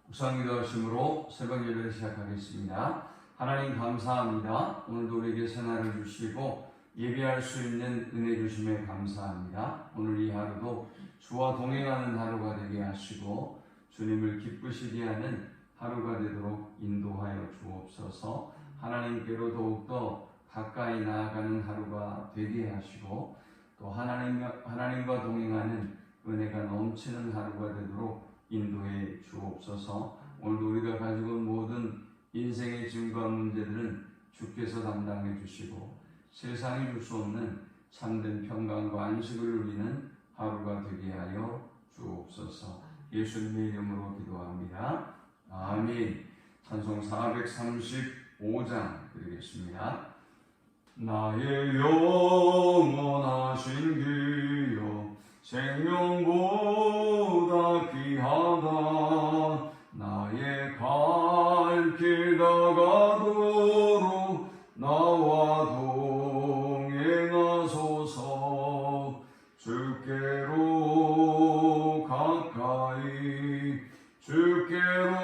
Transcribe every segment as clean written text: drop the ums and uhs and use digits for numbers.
묵상기도 하심으로 새벽 예배를 시작하겠습니다. 하나님 감사합니다. 오늘도 우리에게 새날을 주시고 예배할 수 있는 은혜 주심에 감사합니다. 오늘 이 하루도 주와 동행하는 하루가 되게 하시고 주님을 기쁘시게 하는 하루가 되도록 인도하여 주옵소서. 하나님께로 더욱더 가까이 나아가는 하루가 되게 하시고 또 하나님과 동행하는 은혜가 넘치는 하루가 되도록 인도해 주옵소서. 오늘도 우리가 가지고 온 모든 인생의 짐과 문제들은 주께서 담당해 주시고 세상이 줄 수 없는 참된 평강과 안식을 누리는 하루가 되게 하여 주옵소서. 예수님의 이름으로 기도합니다. 아멘. 찬송 435장 드리겠습니다. 나의 영원하신 주여 생명보다 귀하다. 나의 갈 길 다가도록 나와 동행하소서. 주께로 가까이 주께로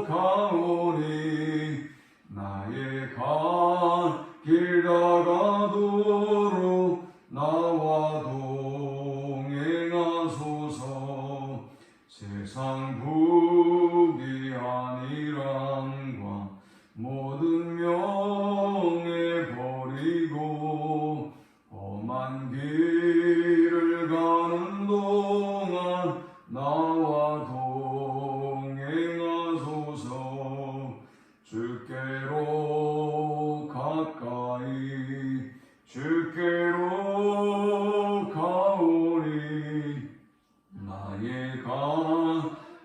가오니 나의 갈 길 다가도록 나와 동행하소서. 세상 부귀 안일함과 모든 명예 버리고 험한 길을 가는 동안 나와 동행하소서. 주께로 가까이 주께로 가오니 나의 갈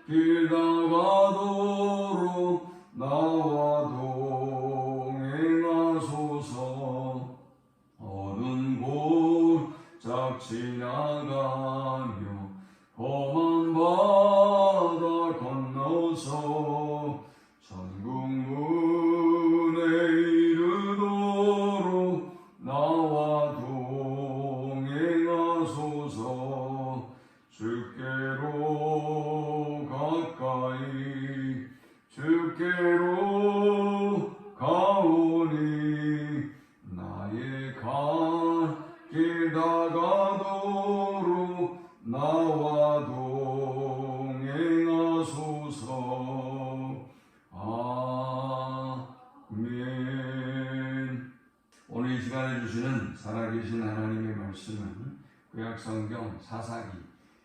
길 다가도록 나와 동행하소서. 어두운 골짝 지나가며 험한 바다 건너서 천국 문에 이르도록 나와 동행하소서. 주께로 가까이 주께로 가오니 나의 갈 길 다가도록 나와 동행하소서. 아멘. 오늘 이 시간에 주시는 살아계신 하나님의 말씀은 구약성경 사사기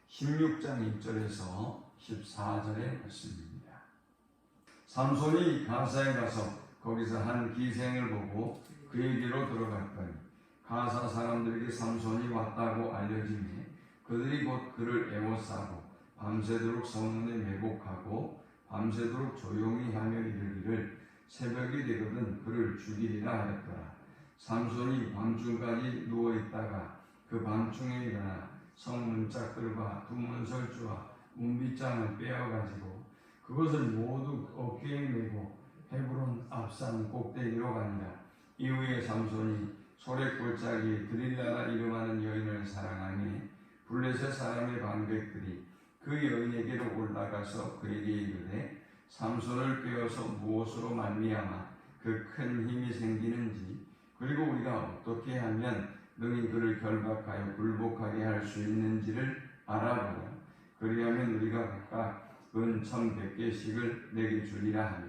16장 1절에서 14절의 말씀입니다. 삼손이 가사에 가서 거기서 한 기생을 보고 그에게로 들어갔더니 가사 사람들에게 삼손이 왔다고 알려지니 그들이 곧 그를 애워싸고 밤새도록 성문에 매복하고 밤새도록 조용히 하며 이르기를 새벽이 되거든 그를 죽이리라 하였더라. 삼손이 밤중까지 누워있다가 그 밤중에 일어나 성문짝들과 두문설주와 문빗장을 빼어가지고 그것을 모두 어깨에 메고 헤브론 앞산 꼭대기로 가니라. 이후에 삼손이 소래골짜기 드릴라라 이름하는 여인을 사랑하니 블레셋 사람의 방백들이 그 여인에게로 올라가서 그에게 이르되 삼손을 꿰어서 무엇으로 말미암아 그 큰 힘이 생기는지 그리고 우리가 어떻게 하면 능히 그를 결박하여 굴복하게 할 수 있는지를 알아보라. 그리하면 우리가 각각 은 1,100개씩을 내게 주리라 하며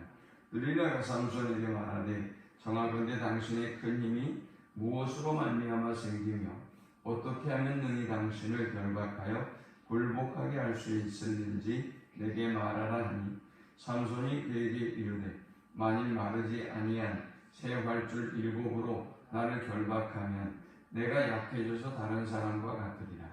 드릴라가 삼손에게 말하되 정하건대 당신의 큰 힘이 무엇으로 말미암아 생기며 어떻게 하면 능히 당신을 결박하여 굴복하게 할 수 있을는지 내게 말하라 하니 삼손이 그에게 이르되 만일 마르지 아니한 새 활줄 7으로 나를 결박하면 내가 약해져서 다른 사람과 같으리라.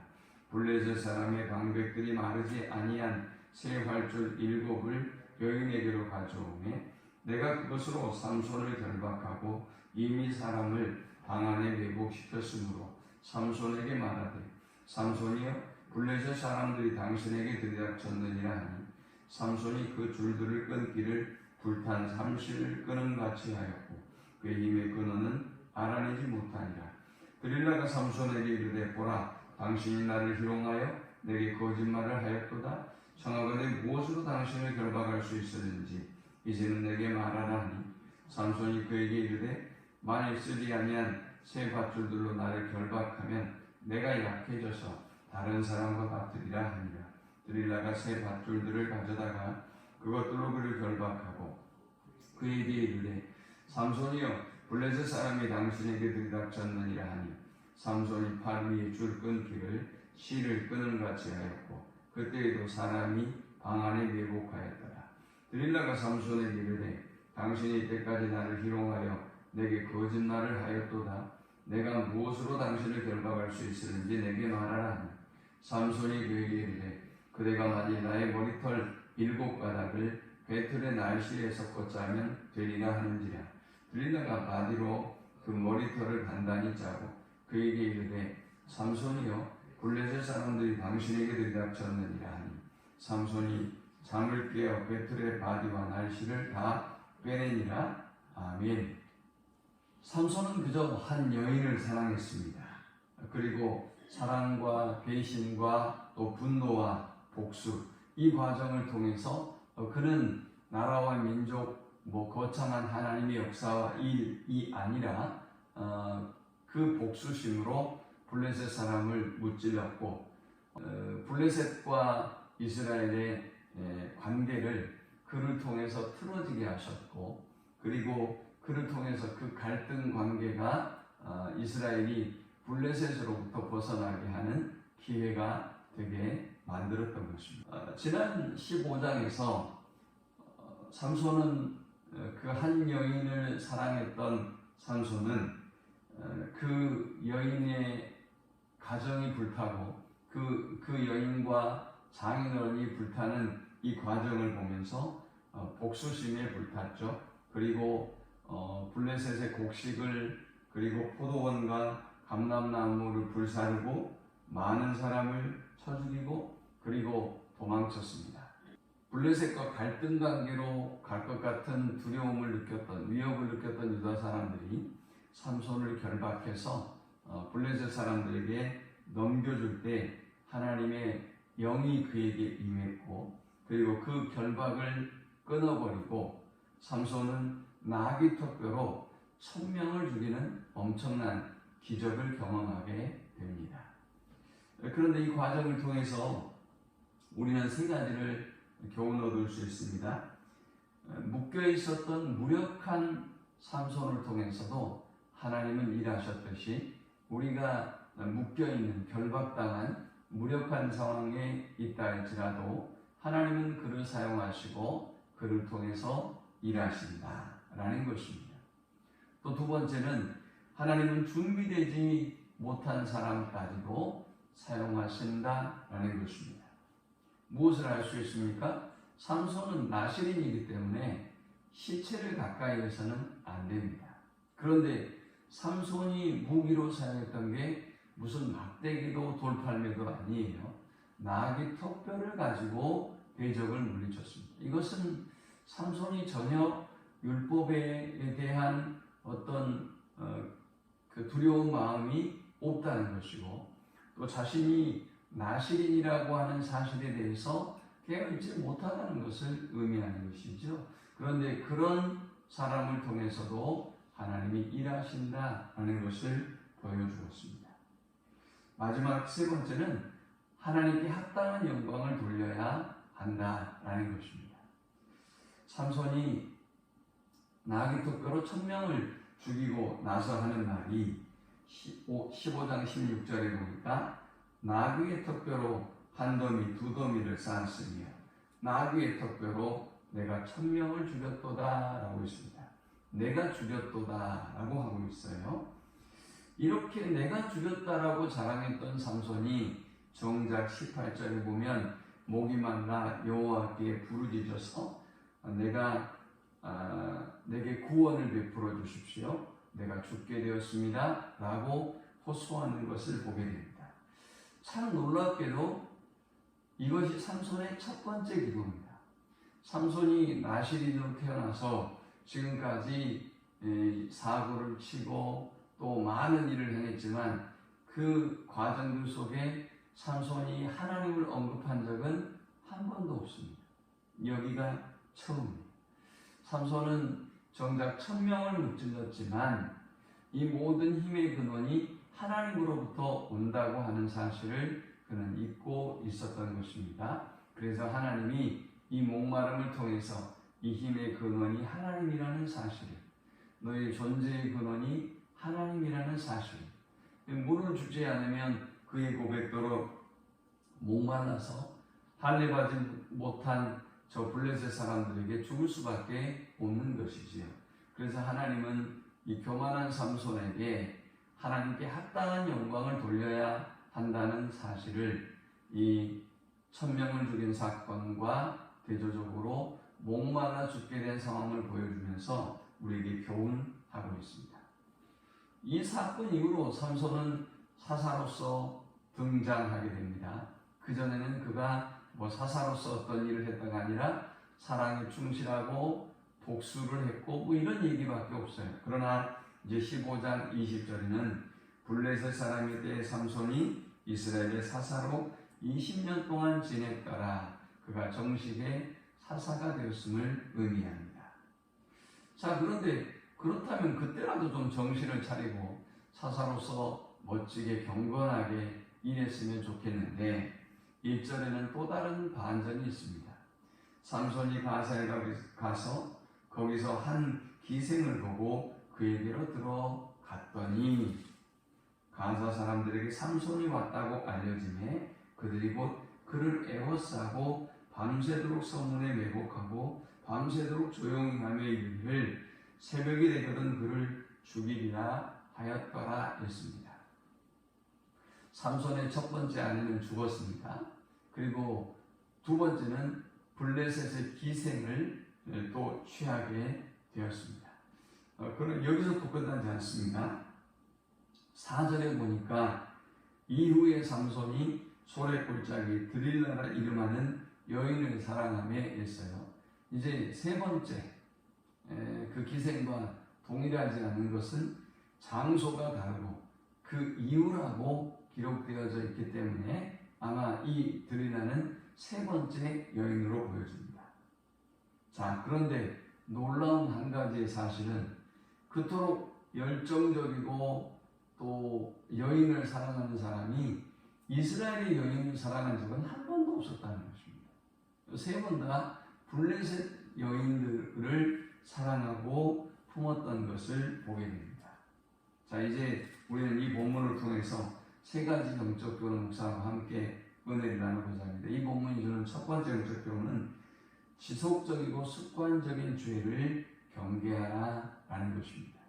블레셋 사람의 방백들이 마르지 아니한 새 활줄 7을 여인에게로 가져오매 내가 그것으로 삼손을 결박하고 이미 사람을 방 안에 매복시켰으므로 삼손에게 말하되 삼손이여 블레셋 사람들이 당신에게 들이닥쳤느니라 하니 삼손이 그 줄들을 끊기를 불탄 삼실을 끄는 같이 하였고 그의 힘의 근원은 알아내지 못하니라. 드릴라가 삼손에게 이르되 보라 당신이 나를 희롱하여 내게 거짓말을 하였도다. 청하건대 무엇으로 당신을 결박할 수 있었는지 이제는 내게 말하라 하니 삼손이 그에게 이르되 만일 쓰지 아니한 새 밧줄들로 나를 결박하면 내가 약해져서 다른 사람과 같으리라 하니라. 드릴라가 새 밧줄들을 가져다가 그것들로 그를 결박하고 그에게 이르되 삼손이여 블레셋 사람이 당신에게 들이닥쳤느니라 하니 삼손이 팔 위에 줄 끊기를 실을 끄는 같이 하였고 그때에도 사람이 방 안에 매복하였더라. 드릴라가 삼손에게 이르되 당신이 이때까지 나를 희롱하여 내게 거짓말을 하였도다. 내가 무엇으로 당신을 결박할 수 있었는지 내게 말하라 하니 삼손이 그에게 이르되 그대가 만일 나의 머리털 7가닥을 배틀의 날씨에 섞어 짜면 되리라 하는지라. 드릴라가 바디로 그 머리털을 단단히 짜고 그에게 이르되 삼손이여 블레셋 사람들이 당신에게 들이닥쳤느니라 하니 삼손이 잠을 깨어 배틀의 바디와 날씨를 다 빼내니라. 아멘. 삼손은 그저 한 여인을 사랑했습니다. 그리고 사랑과 배신과 또 분노와 복수 이 과정을 통해서 그는 나라와 민족 거창한 하나님의 역사와 일이 아니라 그 복수심으로 블레셋 사람을 무찔렀고 블레셋과 이스라엘의 관계를 그를 통해서 틀어지게 하셨고 그리고 그를 통해서 그 갈등 관계가 이스라엘이 블레셋으로부터 벗어나게 하는 기회가 되게 만들었던 것입니다. 지난 15장에서 삼손은 그 한 여인을 사랑했던 삼손은 그 여인의 가정이 불타고 그 여인과 장인어른이 불타는 이 과정을 보면서 복수심에 불탔죠. 그리고 블레셋의 곡식을 그리고 포도원과 감람나무를 불사르고 많은 사람을 쳐 죽이고 그리고 도망쳤습니다. 블레셋과 갈등 관계로 갈 것 같은 두려움을 느꼈던 위협을 느꼈던 유다 사람들이 삼손을 결박해서 블레셋 사람들에게 넘겨줄 때 하나님의 영이 그에게 임했고 그리고 그 결박을 끊어버리고 삼손은 나귀 턱뼈로 1000명을 죽이는 엄청난 기적을 경험하게 됩니다. 그런데 이 과정을 통해서 우리는 3가지를 교훈 얻을 수 있습니다. 묶여 있었던 무력한 삼손을 통해서도 하나님은 일하셨듯이 우리가 묶여있는 결박당한 무력한 상황에 있다 할지라도 하나님은 그를 사용하시고 그를 통해서 일하신다라는 것입니다. 또 2번째는 하나님은 준비되지 못한 사람까지도 사용하신다라는 것입니다. 무엇을 알 수 있습니까? 삼손은 나실인이기 때문에 시체를 가까이 해서는 안 됩니다. 그런데 삼손이 무기로 사용했던 게 무슨 막대기도 돌팔매도 아니에요. 나귀 턱뼈를 가지고 대적을 물리쳤습니다. 이것은 삼손이 전혀 율법에 대한 어떤 그 두려운 마음이 없다는 것이고 또 자신이 나실인이라고 하는 사실에 대해서 깨어있지 못하다는 것을 의미하는 것이죠. 그런데 그런 사람을 통해서도 하나님이 일하신다는 것을 보여주었습니다. 마지막 3번째는 하나님께 합당한 영광을 돌려야 한다라는 것입니다. 삼손이 나귀 턱뼈로 1000명을 죽이고 나서 하는 말이 15장 16절에 보니까 나귀의 턱뼈로 한 더미 2더미를 쌓았으며 나귀의 턱뼈로 내가 1000명을 죽였도다 라고 있습니다. 내가 죽였도다 라고 하고 있어요. 이렇게 내가 죽였다라고 자랑했던 삼손이 정작 18절에 보면 목이 말라 여호와께 부르짖어서 내게 구원을 베풀어 주십시오. 내가 죽게 되었습니다 라고 호소하는 것을 보게 됩니다. 참 놀랍게도 이것이 삼손의 첫 번째 기도입니다. 삼손이 나실인으로 태어나서 지금까지 사고를 치고 또 많은 일을 행했지만 그 과정들 속에 삼손이 하나님을 언급한 적은 한 번도 없습니다. 여기가 처음이에요. 삼손은 정작 1000명을 무찔렀지만 이 모든 힘의 근원이 하나님으로부터 온다고 하는 사실을 그는 잊고 있었던 것입니다. 그래서 하나님이 이 목마름을 통해서 이 힘의 근원이 하나님이라는 사실, 너의 존재의 근원이 하나님이라는 사실, 물을 주지 않으면 그의 고백대로 목말라서 할례받지 못한 저 블레셋 사람들에게 죽을 수밖에 없는 것이지요. 그래서 하나님은 이 교만한 삼손에게 하나님께 합당한 영광을 돌려야 한다는 사실을 이 1000명을 죽인 사건과 대조적으로 목말라 죽게 된 상황을 보여주면서 우리에게 교훈하고 있습니다. 이 사건 이후로 삼손은 사사로서 등장하게 됩니다. 그전에는 그가 사사로서 어떤 일을 했다가 아니라 사랑에 충실하고 복수를 했고 이런 얘기밖에 없어요. 그러나 이제 15장 20절에는 블레셋 사람의 때 삼손이 이스라엘의 사사로 20년 동안 지냈더라. 그가 정식의 사사가 되었음을 의미합니다. 자, 그런데 그렇다면 그때라도 좀 정신을 차리고 사사로서 멋지게 경건하게 일했으면 좋겠는데 1절에는 또 다른 반전이 있습니다. 삼손이 가사에 가서 거기서 한 기생을 보고 그에게로 들어갔더니 가사 사람들에게 삼손이 왔다고 알려지매 그들이 곧 그를 에워싸고 밤새도록 성문에 매복하고 밤새도록 조용히 하며 이르기를 새벽이 되거든 그를 죽이리라 하였더라 했습니다. 삼손의 첫 번째 아내는 죽었습니다. 그리고 두 번째는 블레셋의 기생을 또 취하게 되었습니다. 그럼 여기서 또 끝나지 않습니다. 4절에 보니까 이후에 삼손이 소래골짜기 드릴라라 이름하는 여인을 사랑하며 했어요. 이제 세 번째 그 기생과 동일하지 않은 것은 장소가 다르고 그 이유라고 기록되어져 있기 때문에 아마 이 드릴라는 세 번째 여인으로 보여집니다. 자, 그런데 놀라운 한 가지의 사실은 그토록 열정적이고 또 여인을 사랑하는 사람이 이스라엘의 여인을 사랑한 적은 한 번도 없었다는 것입니다. 세 번 다 블레셋 여인들을 사랑하고 품었던 것을 보게 됩니다. 자, 이제 우리는 이 본문을 통해서 세 가지 영적 교훈 묵상과 함께 은혜를 나누고자 합니다. 이 본문이 주는 첫 번째 영적 교훈은 지속적이고 습관적인 죄를 경계하라라는 것입니다.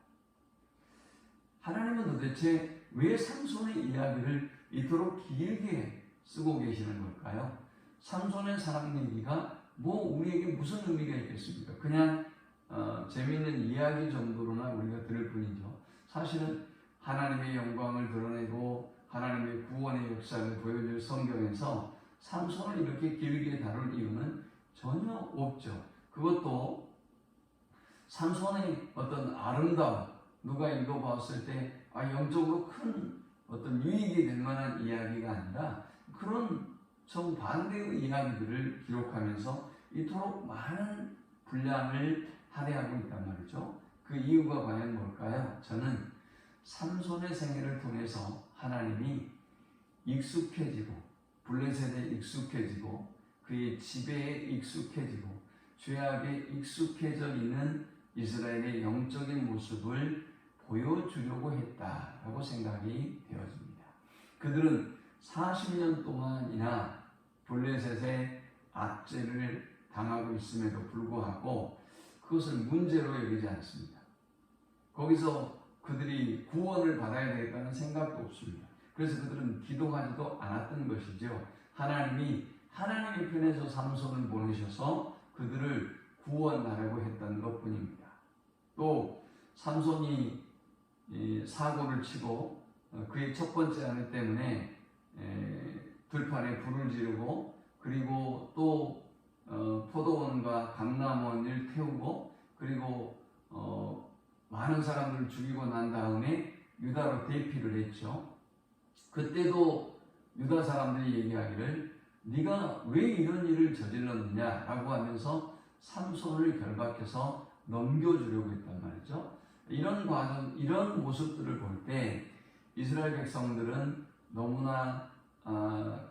하나님은 도대체 왜 삼손의 이야기를 이토록 길게 쓰고 계시는 걸까요? 삼손의 사랑 얘기가 우리에게 무슨 의미가 있겠습니까? 그냥 재미있는 이야기 정도로나 우리가 들을 뿐이죠. 사실은 하나님의 영광을 드러내고 하나님의 구원의 역사를 보여줄 성경에서 삼손을 이렇게 길게 다룰 이유는 전혀 없죠. 그것도 삼손의 어떤 아름다움, 누가 읽어봤을 때 영적으로 큰 어떤 유익이 될 만한 이야기가 아니라 그런 정반대의 이야기들을 기록하면서 이토록 많은 분량을 할애하고 있단 말이죠. 그 이유가 과연 뭘까요? 저는 삼손의 생애를 통해서 하나님이 익숙해지고 블레셋에 익숙해지고 그의 지배에 익숙해지고 죄악에 익숙해져 있는 이스라엘의 영적인 모습을 보여주려고 했다라고 생각이 되어집니다. 그들은 40년 동안이나 블레셋의 압제를 당하고 있음에도 불구하고 그것을 문제로 여기지 않습니다. 거기서 그들이 구원을 받아야 되겠다는 생각도 없습니다. 그래서 그들은 기도하지도 않았던 것이죠. 하나님의 편에서 삼손을 보내셔서 그들을 구원하려고 했던 것뿐입니다. 또 삼손이 사고를 치고 그의 첫 번째 아내 때문에 들판에 불을 지르고 그리고 또 포도원과 감람원을 태우고 그리고 많은 사람들을 죽이고 난 다음에 유다로 대피를 했죠. 그때도 유다 사람들이 얘기하기를 네가 왜 이런 일을 저질렀느냐라고 하면서 삼손을 결박해서 넘겨주려고 했단 말이죠. 이런 과정, 이런 모습들을 볼 때 이스라엘 백성들은 너무나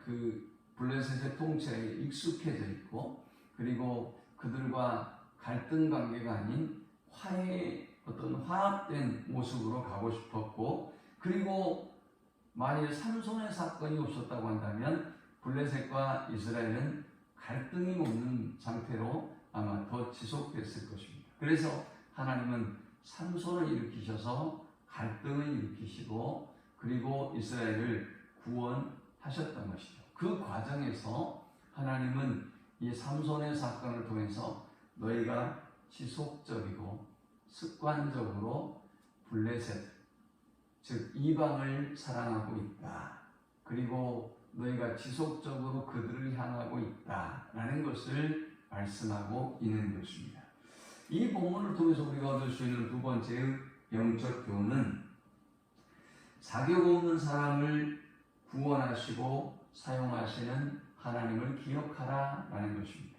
그 블레셋의 통치에 익숙해져 있고, 그리고 그들과 갈등 관계가 아닌 어떤 화합된 모습으로 가고 싶었고, 그리고 만일 삼손의 사건이 없었다고 한다면 블레셋과 이스라엘은 갈등이 없는 상태로 아마 더 지속됐을 것입니다. 그래서 하나님은 삼손을 일으키셔서 갈등을 일으키시고, 그리고 이스라엘을 구원하셨던 것이죠. 그 과정에서 하나님은 이 삼손의 사건을 통해서 너희가 지속적이고 습관적으로 블레셋, 즉 이방을 사랑하고 있다. 그리고 너희가 지속적으로 그들을 향하고 있다라는 것을 말씀하고 있는 것입니다. 이 본문을 통해서 우리가 얻을 수 있는 두 번째의 영적 교훈은 자격 없는 사람을 구원하시고 사용하시는 하나님을 기억하라라는 것입니다.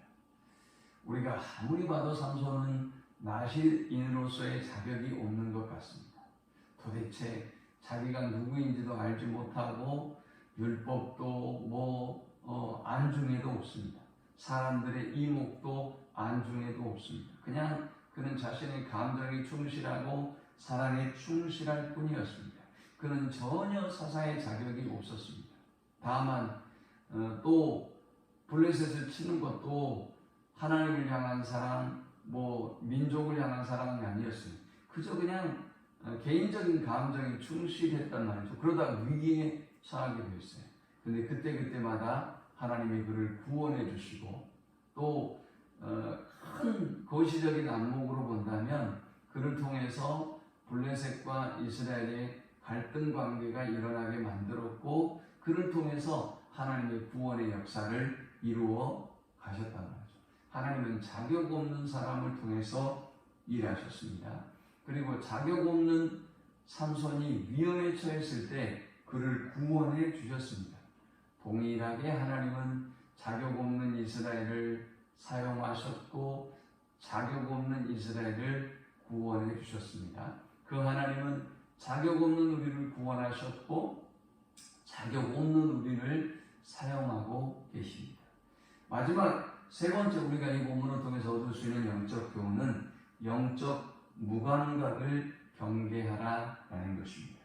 우리가 아무리 봐도 삼손은 나실인으로서의 자격이 없는 것 같습니다. 도대체 자기가 누구인지도 알지 못하고 율법도 안중에도 없습니다. 사람들의 이목도 안중에도 없습니다. 그냥 그는 자신의 감정에 충실하고 사랑에 충실할 뿐이었습니다. 그는 전혀 사사의 자격이 없었습니다. 다만 또 블레셋을 치는 것도 하나님을 향한 사랑, 민족을 향한 사랑이 아니었습니다. 그저 그냥 개인적인 감정에 충실했단 말이죠. 그러다 위기에 처하게 됐어요. 그런데 그때마다 하나님이 그를 구원해 주시고, 또 큰 거시적인 안목으로 본다면 그를 통해서 블레셋과 이스라엘의 갈등 관계가 일어나게 만들었고, 그를 통해서 하나님의 구원의 역사를 이루어 가셨단 말이죠. 하나님은 자격 없는 사람을 통해서 일하셨습니다. 그리고 자격 없는 삼손이 위험에 처했을 때 그를 구원해 주셨습니다. 동일하게 하나님은 자격 없는 이스라엘을 사용하셨고 자격 없는 이스라엘을 구원해 주셨습니다. 그 하나님은 자격 없는 우리를 구원하셨고 자격 없는 우리를 사용하고 계십니다. 마지막 세 번째 우리가 이 본문을 통해서 얻을 수 있는 영적 교훈은 영적 무감각을 경계하라라는 것입니다.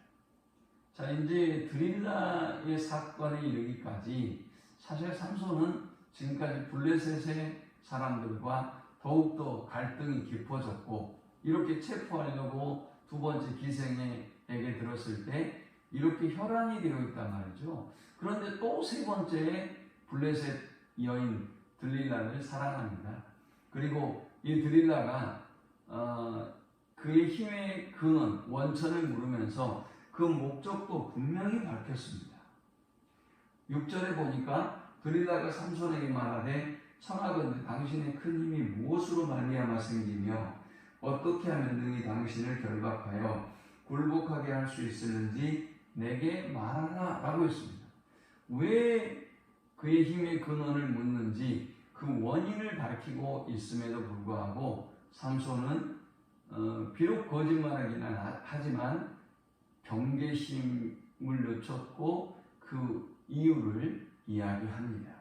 자, 이제 드릴라의 사건에 이르기까지 사실 삼손은 지금까지 블레셋의 사람들과 더욱더 갈등이 깊어졌고, 이렇게 체포하려고 두 번째 기생에게 들었을 때 이렇게 혈안이 되어 있단 말이죠. 그런데 또 세 번째 블레셋 여인 들릴라를 사랑합니다. 그리고 이 들릴라가 그의 힘의 근원, 원천을 물으면서 그 목적도 분명히 밝혔습니다. 6절에 보니까 들릴라가 삼손에게 말하되 청하건대 당신의 큰 힘이 무엇으로 말미암아 생기며 어떻게 하면 능히 당신을 결박하여 굴복하게 할 수 있을는지 내게 말하라 라고 했습니다. 왜 그의 힘의 근원을 묻는지 그 원인을 밝히고 있음에도 불구하고 삼손은 비록 거짓말하기는 하지만 경계심을 늦췄고 그 이유를 이야기합니다.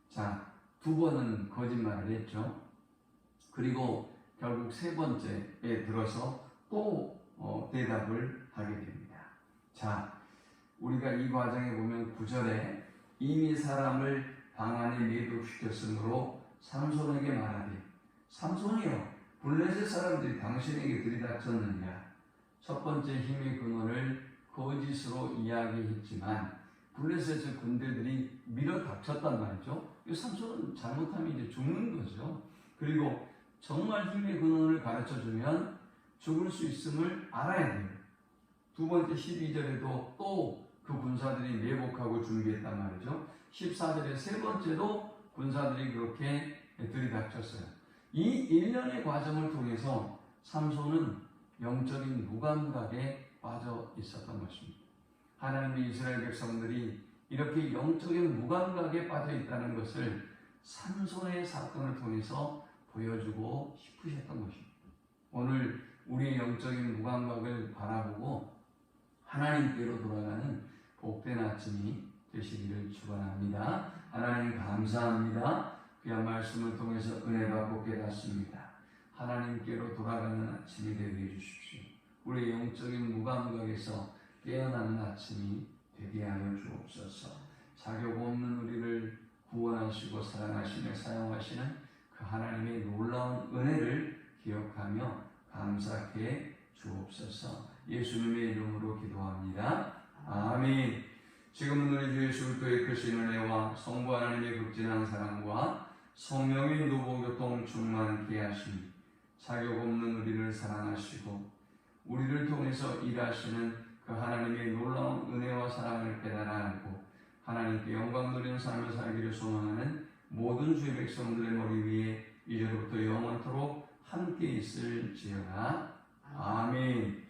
자, 두 번은 거짓말을 했죠. 그리고 결국 세 번째에 들어서 또 대답을 하게 됩니다. 자, 우리가 이 과정에 보면 9절에 이미 사람을 방 안에 매복시켰으므로 삼손에게 말하되 삼손이여 블레셋 사람들이 당신에게 들이닥쳤느냐. 첫 번째 힘의 근원을 거짓으로 이야기했지만 블레셋의 군대들이 밀어닥쳤단 말이죠. 이 삼손은 잘못하면 이제 죽는 거죠. 그리고 정말 힘의 근원을 가르쳐주면 죽을 수 있음을 알아야 돼요. 두 번째 12절에도 또 그 군사들이 매복하고 준비했단 말이죠. 14절에 세 번째도 군사들이 그렇게 들이닥쳤어요. 이 일련의 과정을 통해서 삼손은 영적인 무감각에 빠져 있었던 것입니다. 하나님의 이스라엘 백성들이 이렇게 영적인 무감각에 빠져 있다는 것을 삼손의 사건을 통해서 보여주고 싶으셨던 것입니다. 오늘 우리의 영적인 무감각을 바라보고 하나님께로 돌아가는 복된 아침이 되시기를 축원합니다. 하나님 감사합니다. 그의 말씀을 통해서 은혜 받고 깨닫습니다. 하나님께로 돌아가는 아침이 되게 해주십시오. 우리의 영적인 무감각에서 깨어나는 아침이 되게 하여 주옵소서. 자격 없는 우리를 구원하시고 사랑하시며 사용하시는 그 하나님의 놀라운 은혜를 기억하며 감사해 주옵소서. 예수님의 이름으로 기도합니다. 아멘. 지금은 우리 주 예수 그리스도의 크신 은혜와 성부 하나님의 극진한 사랑과 성령의 노보교통 충만케 하심이 자격 없는 우리를 사랑하시고 우리를 통해서 일하시는 그 하나님의 놀라운 은혜와 사랑을 깨달아 알고 하나님께 영광 돌리는 삶을 살기를 소망하는 모든 주의 백성들의 머리 위에 이제부터 영원토록 함께 있을지어다. 아멘.